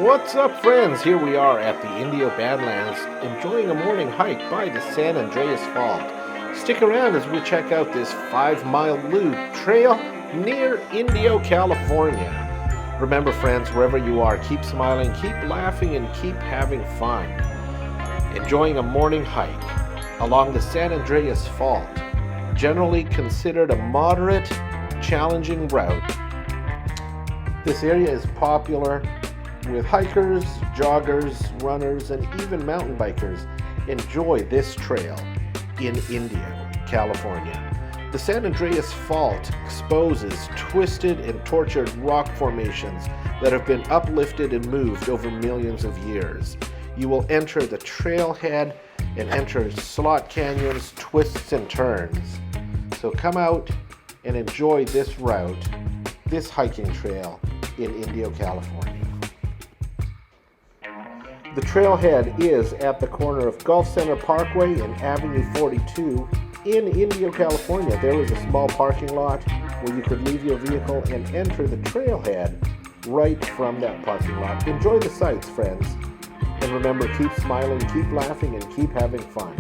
What's up, friends? Here we are at the Indio Badlands, enjoying a morning hike by the San Andreas Fault. Stick around as we check out this 5-mile loop trail near Indio, California. Remember, friends, wherever you are, keep smiling, keep laughing, and keep having fun. Enjoying a morning hike along the San Andreas Fault, generally considered a moderate, challenging route. This area is popular with hikers, joggers, runners, and even mountain bikers. Enjoy this trail in Indio, California. The San Andreas Fault exposes twisted and tortured rock formations that have been uplifted and moved over millions of years. You will enter the trailhead and enter slot canyons, twists, and turns. So come out and enjoy this route, this hiking trail in Indio, California. The trailhead is at the corner of Golf Center Parkway and Avenue 42 in Indio, California. There is a small parking lot where you could leave your vehicle and enter the trailhead right from that parking lot. Enjoy the sights, friends. And remember, keep smiling, keep laughing, and keep having fun.